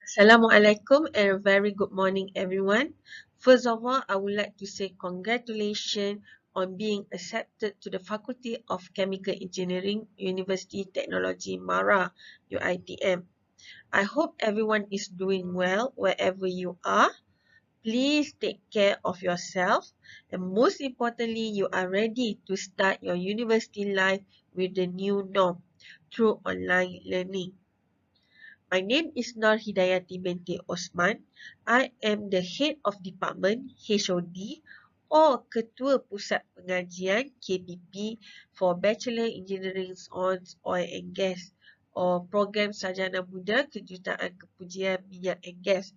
Assalamualaikum and a very good morning everyone. First of all, I would like to say congratulations on being accepted to the Faculty of Chemical Engineering, University Technology Mara, UITM. I hope everyone is doing well wherever you are. Please take care of yourself and most importantly, you are ready to start your university life with the new norm through online learning. My name is Nur Hidayati binti Osman. I am the Head of Department HOD or Ketua Pusat Pengajian KPP for Bachelor Engineering on Oil and Gas or Program Sarjana Muda Kejuruteraan Minyak and Gas.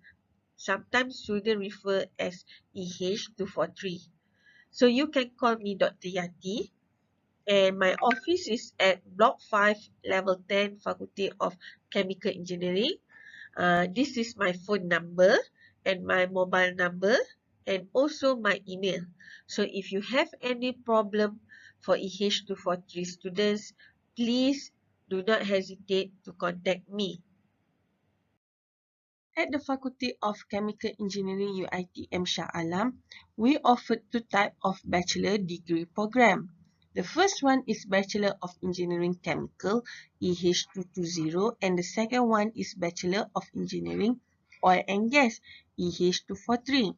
Sometimes students refer as EH243. So you can call me Dr. Yati. And my office is at Block 5, Level 10, Faculty of Chemical Engineering. This is my phone number and my mobile number and also my email. So if you have any problem for EH243 students, please do not hesitate to contact me. At the Faculty of Chemical Engineering UITM Shah Alam, we offer two types of bachelor degree program. The first one is Bachelor of Engineering Chemical EH220 and the second one is Bachelor of Engineering Oil and Gas EH243.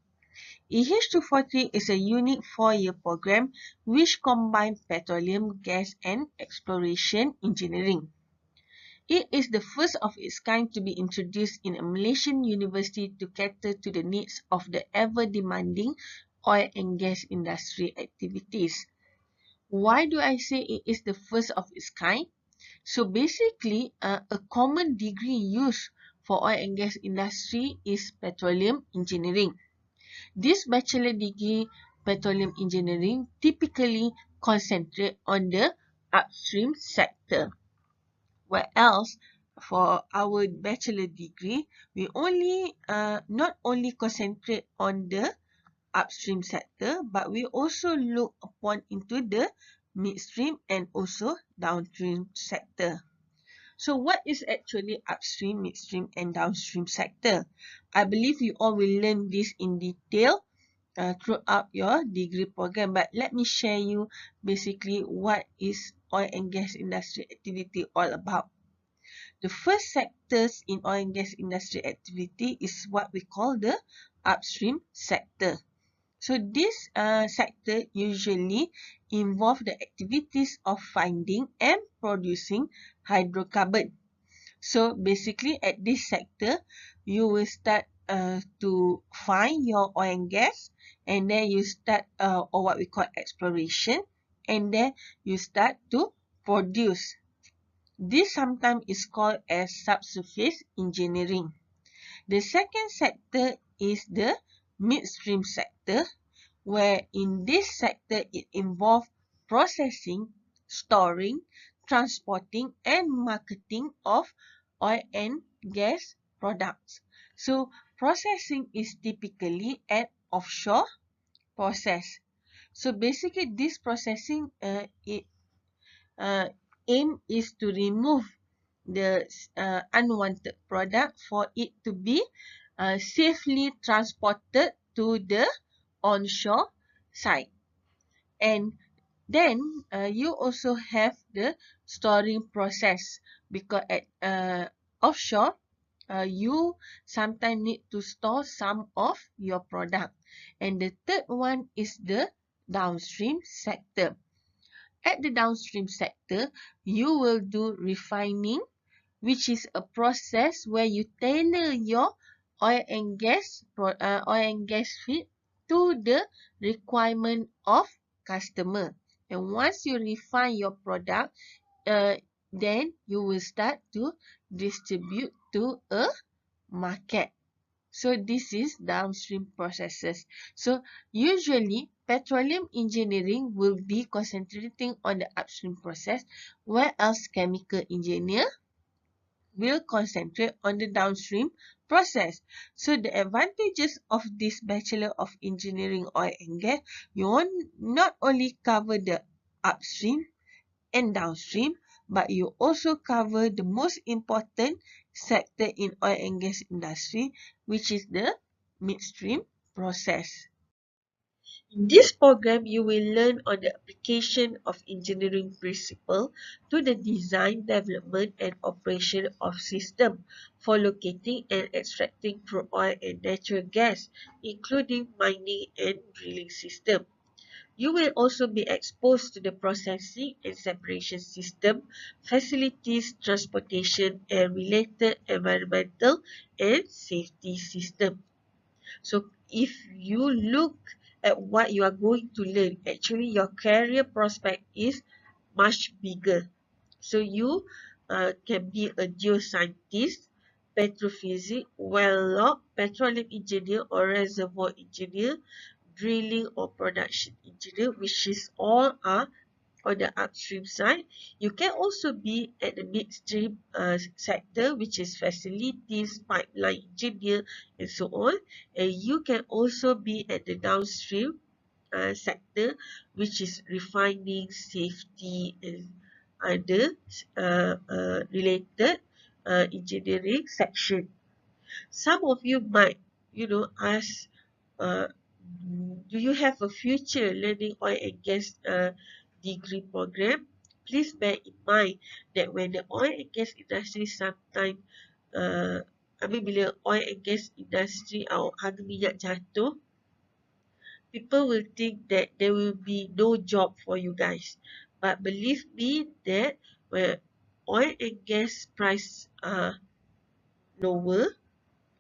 EH243 is a unique 4-year program which combines petroleum, gas and exploration engineering. It is the first of its kind to be introduced in a Malaysian university to cater to the needs of the ever-demanding oil and gas industry activities. Why do I say it is the first of its kind? So basically, a common degree used for oil and gas industry is petroleum engineering. This bachelor degree, petroleum engineering, typically concentrate on the upstream sector. Whereas for our bachelor degree, we not only concentrate on the upstream sector, but we also look upon into the midstream and also downstream sector. So what is actually upstream, midstream and downstream sector? I believe you all will learn this in detail throughout your degree program, but let me share you basically what is oil and gas industry activity all about. The first sectors in oil and gas industry activity is what we call the upstream sector. So this sector usually involve the activities of finding and producing hydrocarbon. So basically at this sector, you will start to find your oil and gas and then you start or what we call exploration and then you start to produce. This sometimes is called as subsurface engineering. The second sector is the midstream sector, where in this sector it involves processing, storing, transporting and marketing of oil and gas products. So processing is typically an offshore process. So basically this processing aim is to remove the unwanted product for it to be safely transported to the onshore site. And then you also have the storing process because at offshore you sometimes need to store some of your product. And the third one is the downstream sector. At the downstream sector, you will do refining, which is a process where you tailor your oil and gas feed to the requirement of customer. And once you refine your product, then you will start to distribute to a market. So this is downstream processes. So usually petroleum engineering will be concentrating on the upstream process, whereas chemical engineer will concentrate on the downstream process. So the advantages of this Bachelor of Engineering Oil and Gas, you won't not only cover the upstream and downstream, but you also cover the most important sector in oil and gas industry, which is the midstream process. In this program, you will learn on the application of engineering principle to the design, development, and operation of system for locating and extracting crude oil and natural gas, including mining and drilling system. You will also be exposed to the processing and separation system, facilities, transportation, and related environmental and safety system. So if you look at what you are going to learn, actually your career prospect is much bigger. So you can be a geoscientist, petrophysics, well log, petroleum engineer or reservoir engineer, drilling or production engineer, which is all are on the upstream side. You can also be at the midstream sector, which is facilities, pipeline engineer, and so on. And you can also be at the downstream sector, which is refining, safety, and other related engineering section. Some of you might, ask, uh, do you have a future learning oil and gas degree program? Please bear in mind that when the oil and gas industry sometimes, bila oil and gas industry atau harga minyak jatuh, people will think that there will be no job for you guys. But believe me that when oil and gas price are lower,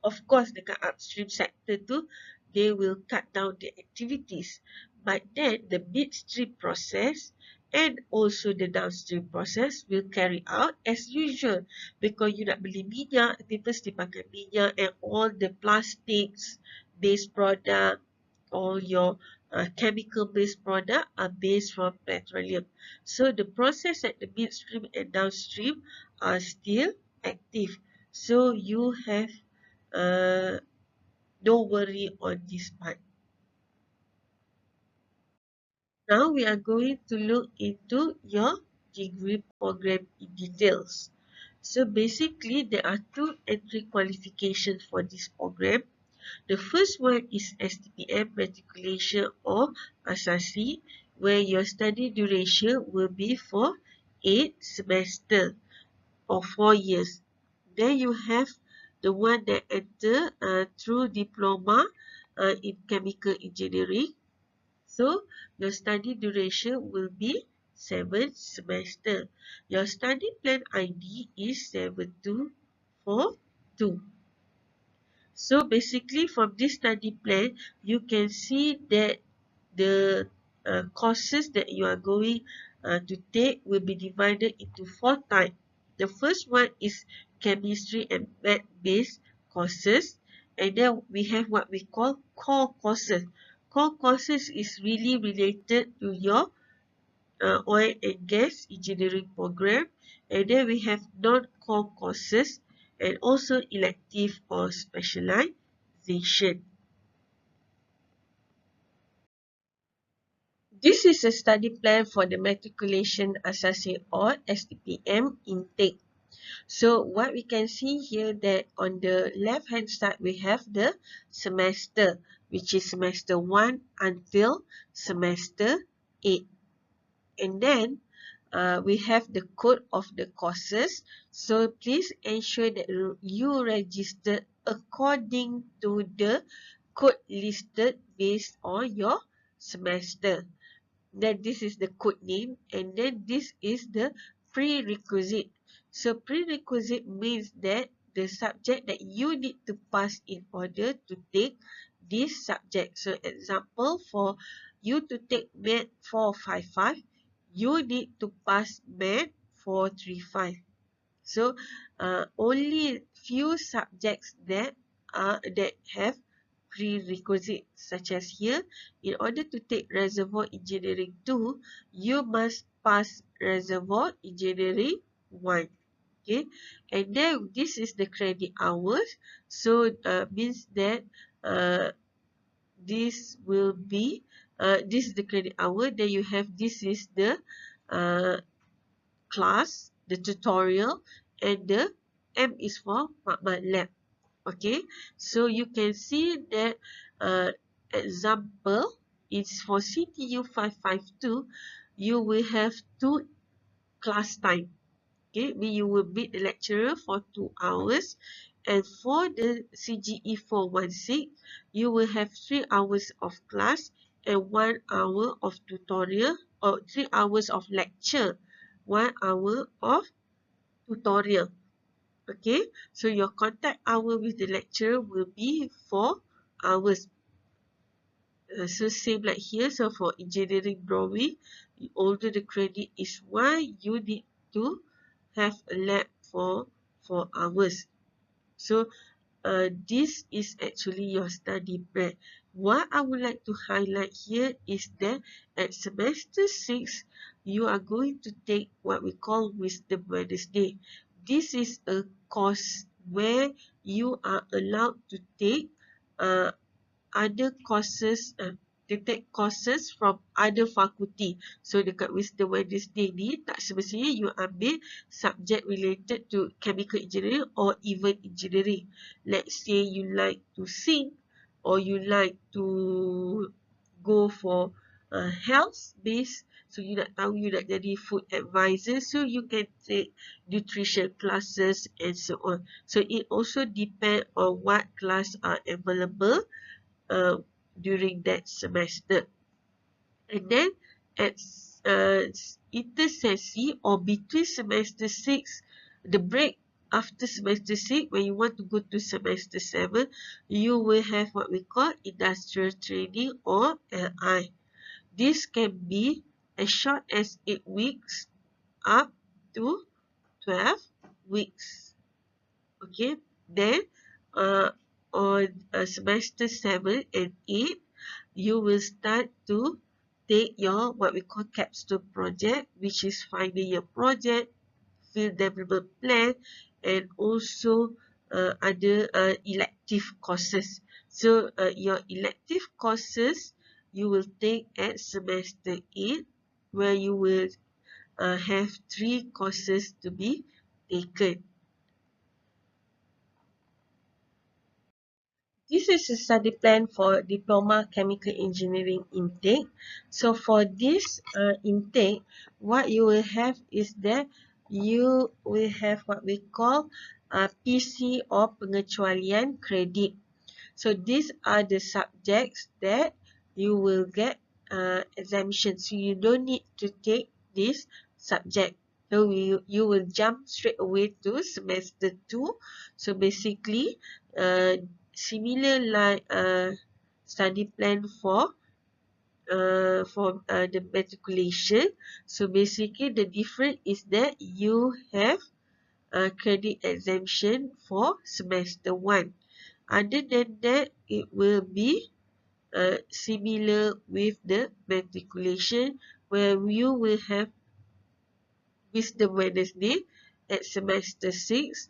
of course, dekat upstream sector tu, they will cut down the activities. But then the midstream process and also the downstream process will carry out as usual. Because you nak beli minyak, people still pakai minyak and all the plastics based product, all your chemical based product are based from petroleum. So the process at the midstream and downstream are still active. So you have don't worry on this part. Now we are going to look into your degree program in details. So basically there are two entry qualifications for this program. The first one is STPM matriculation or Asasi, where your study duration will be for 8 semesters or 4 years. Then you have the one that enter through diploma in chemical engineering. So your study duration will be 7 semester. Your study plan ID is 7242. So basically from this study plan, you can see that the courses that you are going to take will be divided into 4 types. The first one is chemistry and math based courses, and then we have what we call core courses. Core courses is really related to your oil and gas engineering program, and then we have non-core courses and also elective or specialization. This is a study plan for the matriculation assessing or STPM intake. So what we can see here that on the left hand side we have the semester, which is semester 1 until semester 8. And then we have the code of the courses. So please ensure that you register according to the code listed based on your semester. Then this is the code name, and then this is the prerequisite. So prerequisite means that the subject that you need to pass in order to take this subject. So example, for you to take Math 455, you need to pass Math 435. So only few subjects that have prerequisite, such as here, in order to take Reservoir Engineering 2, you must pass Reservoir Engineering 1. Okay, and then this is the credit hours. So means that this will be this is the credit hour. Then you have this is the class, the tutorial, and the M is for makmal lab. Okay, so you can see that example is for CTU 552, you will have 2 class time. Okay, you will meet the lecturer for 2 hours, and for the CGE 416, you will have 3 hours of class and 1 hour of tutorial, or 3 hours of lecture, 1 hour of tutorial. Okay, so your contact hour with the lecturer will be 4 hours. So same like here, so for engineering drawing, although the credit is 1, you need to have a lab for 4 hours. So this is actually your study plan. What I would like to highlight here is that at semester 6, you are going to take what we call Wisdom Wednesday. This is a course where you are allowed to take uh, other courses, they take courses from other fakulti. So dekat Wisdom Wednesday ni tak semestinya you ambil subject related to chemical engineering or even engineering. Let's say you like to sing, or you like to go for health based, so you nak tahu you nak jadi food advisor, so you can take nutrition classes and so on. So it also depend on what class are available during that semester. And then at intersessi, or between semester 6, the break after semester 6, when you want to go to semester 7, you will have what we call industrial training, or LI. This can be as short as 8 weeks up to 12 weeks. Okay, then on semester 7 and 8, you will start to take your what we call capstone project, which is final year project, field development plan, and also other elective courses. So your elective courses you will take at semester 8, where you will have 3 courses to be taken. This is a study plan for Diploma Chemical Engineering intake. So for this intake, what you will have is that you will have what we call PC, or pengecualian kredit. So these are the subjects that you will get exemption. So you don't need to take this subject. So you will jump straight away to semester 2. So basically, similar like study plan for the matriculation. So basically, the difference is that you have credit exemption for semester 1. Other than that, it will be similar with the matriculation, where you will have Wisdom Wednesday at semester 6,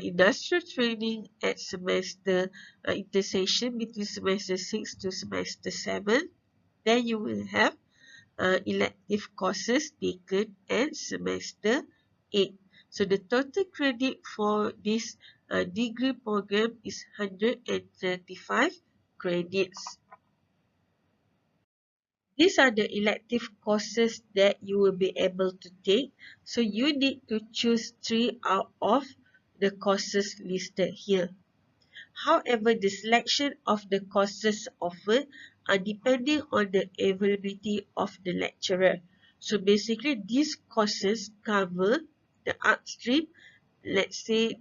industrial training at semester intersession between semester 6 to semester 7. Then you will have elective courses taken at semester 8. So the total credit for this degree program is 135 credits. These are the elective courses that you will be able to take. So you need to choose 3 out of the courses listed here. However, the selection of the courses offered are depending on the availability of the lecturer. So basically, these courses cover the upstream. Let's say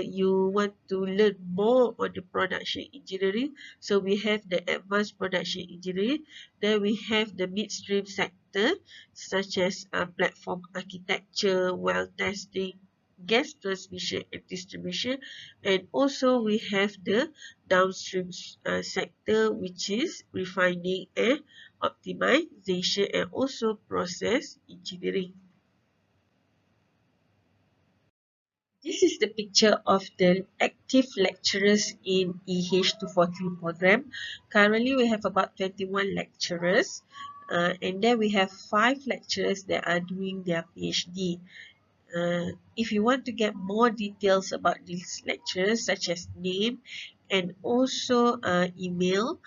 you want to learn more on the production engineering, so we have the advanced production engineering. Then we have the midstream sector, such as platform architecture, well testing, gas transmission and distribution. And also we have the downstream sector, which is refining and optimization, and also process engineering. This is the picture of the active lecturers in EH243 program. Currently, we have about 21 lecturers, and then we have 5 lecturers that are doing their PhD. If you want to get more details about these lectures, such as name and also email,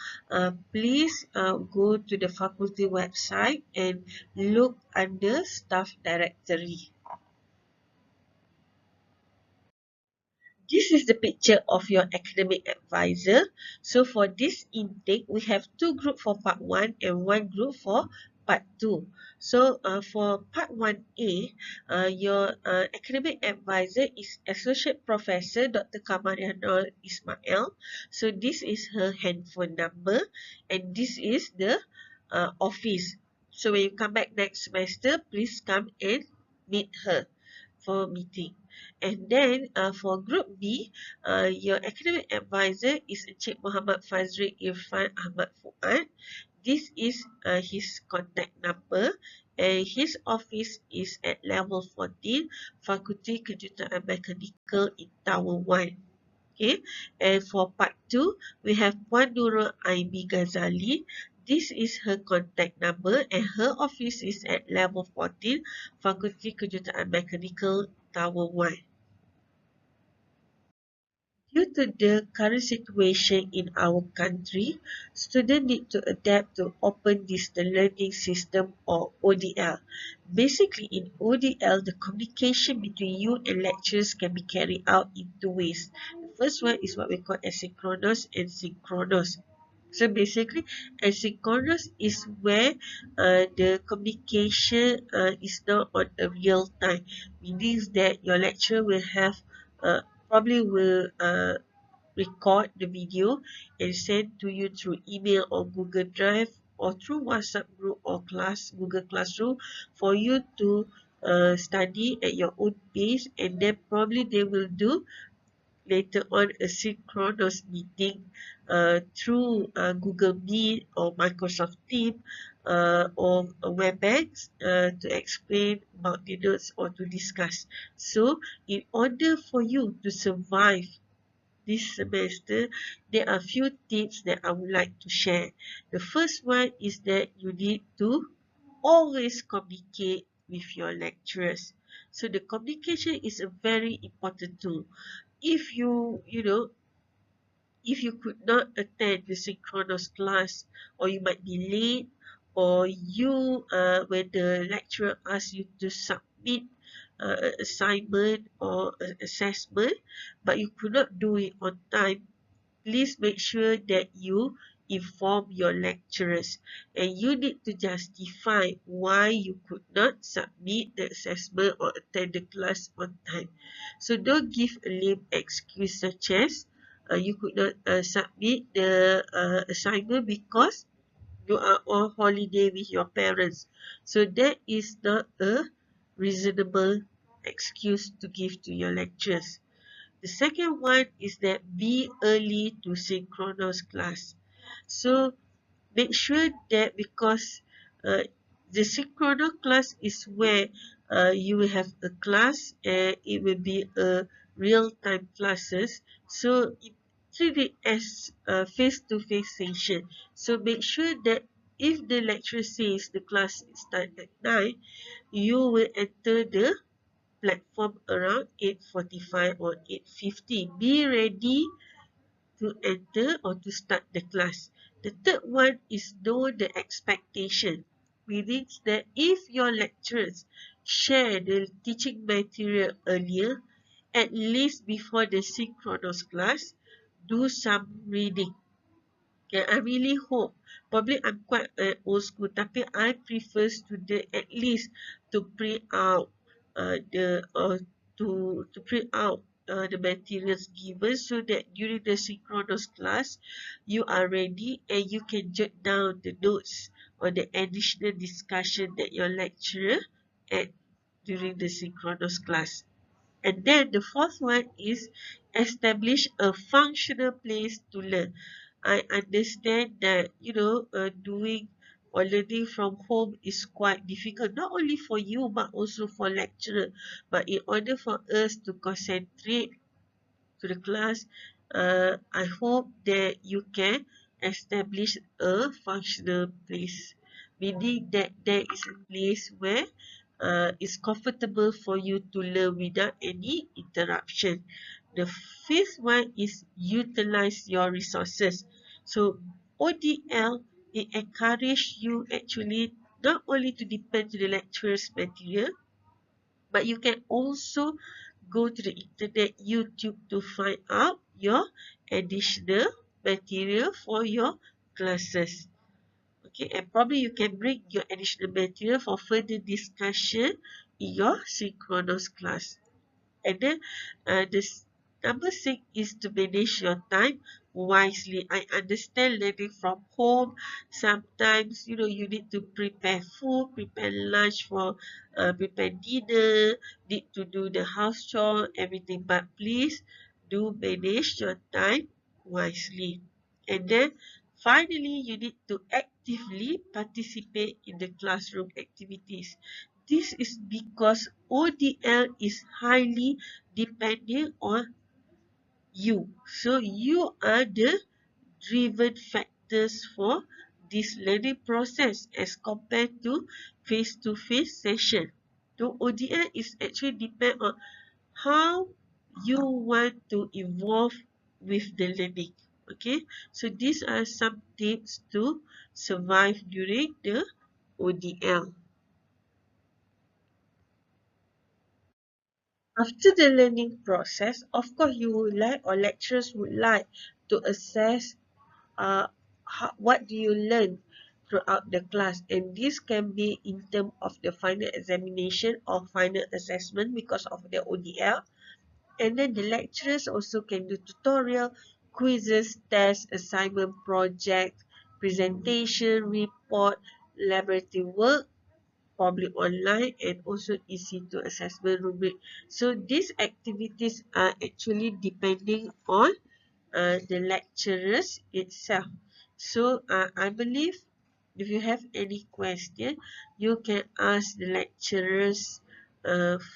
please go to the faculty website and look under staff directory. This is the picture of your academic advisor. So for this intake, we have two groups for part 1 and one group for part 2. So for part 1A, your academic advisor is Associate Professor Dr. Kamariana Ismail. So this is her handphone number and this is the office. So when you come back next semester, please come and meet her for meeting. And then for Group B, your academic advisor is Encik Muhammad Fazri Irfan Ahmad Fuad. This is his contact number and his office is at level 14, Fakulti Kejuruteraan Mechanical in Tower 1. Okay, and for part 2, we have Puan Nurul Aibi Ghazali. This is her contact number and her office is at level 14, Fakulti Kejuruteraan Mechanical Tower 1. Due to the current situation in our country, students need to adapt to open distance learning system or ODL. Basically, in ODL, the communication between you and lecturers can be carried out in two ways. The first one is what we call asynchronous and synchronous. So basically, asynchronous is where the communication is not on a real time. Meaning that your lecturer will have probably will record the video and send to you through email or Google Drive or through WhatsApp group or Google Classroom for you to study at your own pace, and then probably they will do later on a synchronous meeting through Google Meet or Microsoft Teams or WebEx to explain about the notes or to discuss. So in order for you to survive this semester, there are a few tips that I would like to share. The first one is that you need to always communicate with your lecturers. So the communication is a very important tool. If if you could not attend the synchronous class, or you might be late, or when the lecturer asks you to submit an assignment or an assessment, but you could not do it on time, please make sure that you inform your lecturers and you need to justify why you could not submit the assessment or attend the class on time. So don't give a lame excuse such as you could not submit the assignment because you are on holiday with your parents. So that is not a reasonable excuse to give to your lecturers. The second one is that be early to synchronous class. So make sure that because uh, the synchronous class is where you will have a class and it will be a real-time classes. So treat it as a face-to-face session. So make sure that if the lecturer says the class start at 9, you will enter the platform around 8:45 or 8:50. Be ready to enter or to start the class. The third one is know the expectation. Meaning that if your lecturers share the teaching material earlier, at least before the synchronous class, do some reading. Okay, I really hope, probably I'm quite old school, tapi I prefer student at least to print out the to print out the materials given so that during the synchronous class you are ready and you can jot down the notes or the additional discussion that your lecturer had during the synchronous class. And then the fourth one is establish a functional place to learn. I understand that, doing or learning from home is quite difficult, not only for you, but also for lecturer. But in order for us to concentrate to the class, I hope that you can establish a functional place, meaning that there is a place where is comfortable for you to learn without any interruption. The fifth one is utilize your resources. So ODL, it encourage you actually not only to depend to the lecturer's material, but you can also go to the internet, YouTube, to find out your additional material for your classes. Okay, and probably you can bring your additional material for further discussion in your synchronous class. And then this number six is to manage your time wisely. I understand learning from home. Sometimes you need to prepare food, prepare lunch for prepare dinner, need to do the house chore, everything. But please do manage your time wisely. And then finally, you need to actively participate in the classroom activities. This is because ODL is highly depending on you. So you are the driven factors for this learning process as compared to face-to-face session. So ODL is actually depend on how you want to evolve with the learning. Okay, so these are some tips to survive during the ODL. After the learning process, of course, you would like or lecturers would like to assess uh, what do you learn throughout the class, and this can be in terms of the final examination or final assessment because of the ODL. And then the lecturers also can do tutorial, quizzes, tests, assignment, project, presentation, report, laboratory work, probably online, and also EC2 assessment rubric. So these activities are actually depending on the lecturers itself. So I believe if you have any question, you can ask the lecturers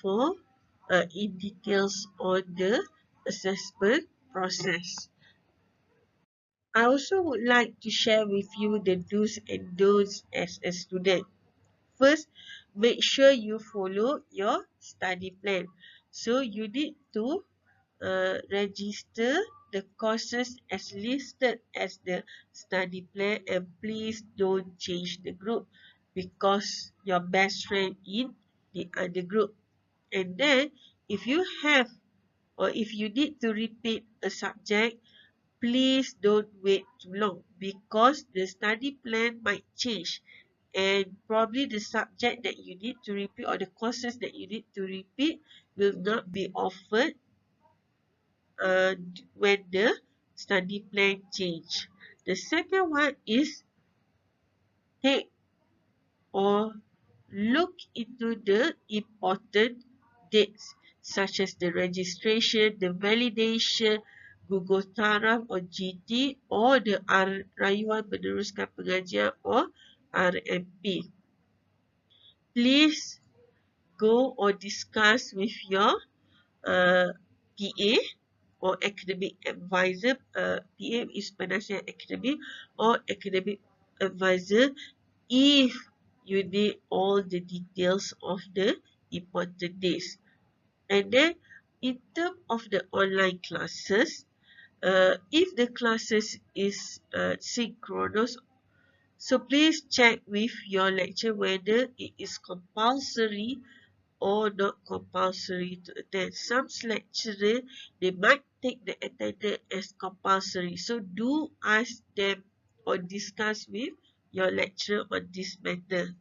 for in details on the assessment process. I also would like to share with you the do's and don'ts as a student. First, make sure you follow your study plan. So you need to register the courses as listed as the study plan, and please don't change the group because your best friend in the other group. And then if you have or if you need to repeat a subject, please don't wait too long because the study plan might change, and probably the subject that you need to repeat or the courses that you need to repeat will not be offered when the study plan change. The second one is take or look into the important dates such as the registration, the validation, Google Taraf or GT, or the Rayuan Meneruskan Pengajian or RMP. Please go or discuss with your PA or academic advisor. PA is penasihat academic or academic advisor if you need all the details of the important days. And then in terms of the online classes, if the classes is synchronous, so please check with your lecturer whether it is compulsory or not compulsory to attend. Some lecturer, they might take the attendance as compulsory. So do ask them or discuss with your lecturer on this matter.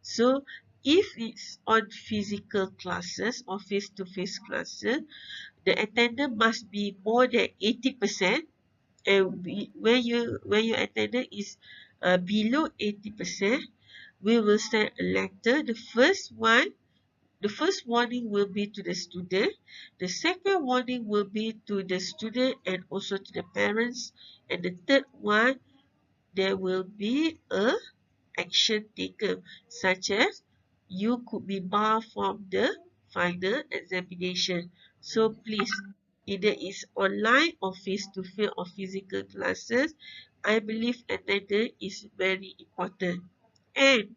So if it's on physical classes or face-to-face classes, the attendance must be more than 80%, and when your attendance is below 80%, we will send a letter. The first warning will be to the student. The second warning will be to the student and also to the parents. And the third one, there will be a action taken, such as you could be barred from the final examination. So please, either it's online or face-to-face or physical classes, I believe attendance is very important. And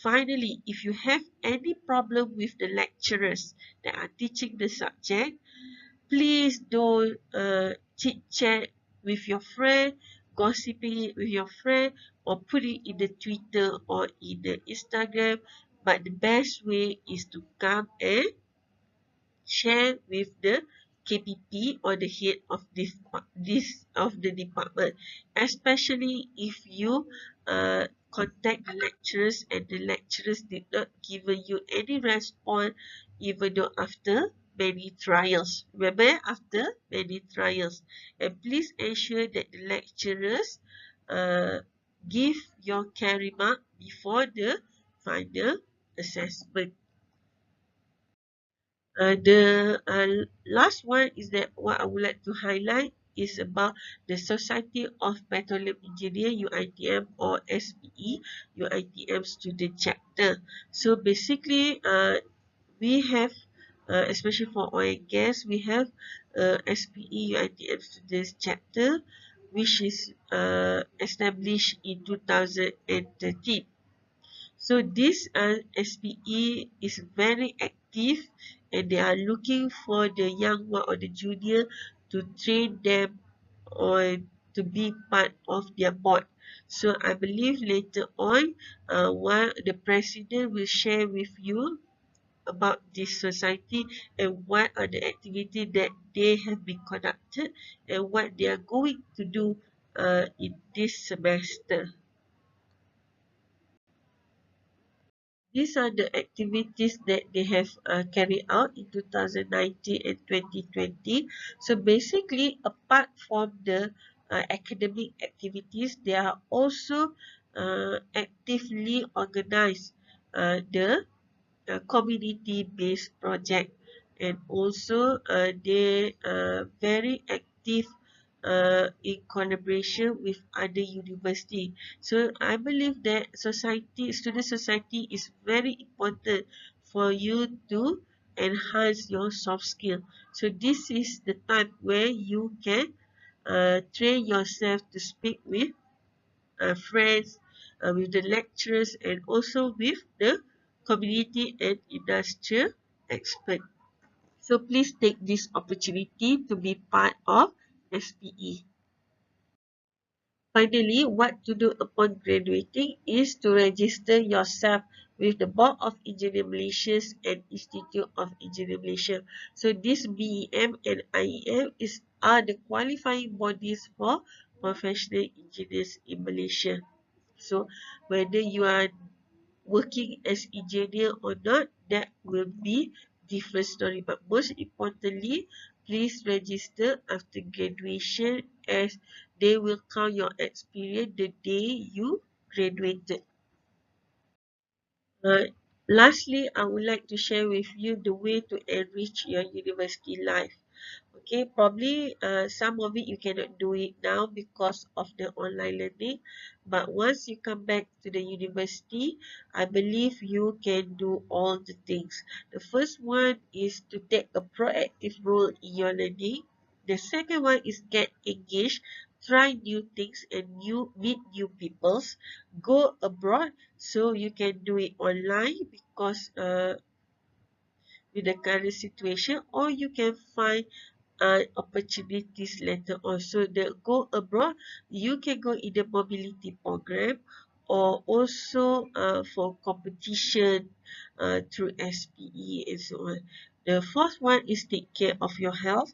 Finally, if you have any problem with the lecturers that are teaching the subject, please don't chit chat with your friend, gossiping it with your friend, or put it in the Twitter or in the Instagram. But the best way is to come and share with the KPP or the head of this of the department, especially if you contact the lecturers and the lecturers did not give you any response even though after many trials. Remember, after many trials, and please ensure that the lecturers uh, give your carry mark before the final assessment. The last one is that what I would like to highlight is about the Society of Petroleum Engineer UITM or SPE UITM Student Chapter. So basically, we have, especially for oil and gas, we have SPE UITM Students Chapter, which is established in 2013. So this SPE is very active and they are looking for the young one or the junior to train them or to be part of their board. So I believe later on, one the president will share with you about this society and what are the activities that they have been conducted and what they are going to do in this semester. These are the activities that they have carried out in 2019 and 2020. So basically, apart from the academic activities, they are also actively organized the community-based project, and also they are very active in collaboration with other university. So I believe that student society is very important for you to enhance your soft skill. So this is the time where you can train yourself to speak with friends, with the lecturers, and also with the community and industrial expert. So please take this opportunity to be part of SPE. Finally, what to do upon graduating is to register yourself with the Board of Engineer Malaysia and Institute of Engineer Malaysia. So this BEM and IEM are the qualifying bodies for professional engineers in Malaysia. So whether you are working as engineer or not, that will be different story. But most importantly, please register after graduation as they will count your experience the day you graduated. Uh, Lastly, I would like to share with you the way to enrich your university life. Okay, probably some of it you cannot do it now because of the online learning, but once you come back to the university, I believe you can do all the things. The first one is to take a proactive role in your learning. The second one is get engaged, try new things and meet new peoples, go abroad so you can do it online because with the current situation, or you can find opportunities later on. So the go abroad, you can go in the mobility program or also for competition through SPE and so on. The fourth one is take care of your health.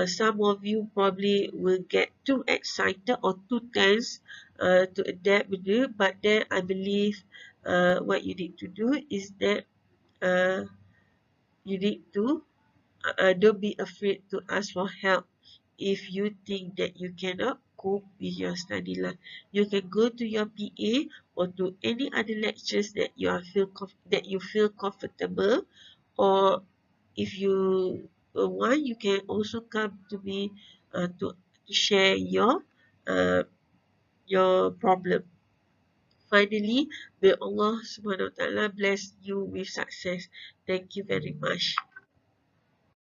Some of you probably will get too excited or too tense to adapt with you, but then I believe what you need to do is that uh, you need to don't be afraid to ask for help if you think that you cannot cope with your study life. You can go to your PA or to any other lectures that you feel comfortable, or if you want, you can also come to me to share uh, your problem. Finally, may Allah Subhanahu wa Taala bless you with success. Thank you very much.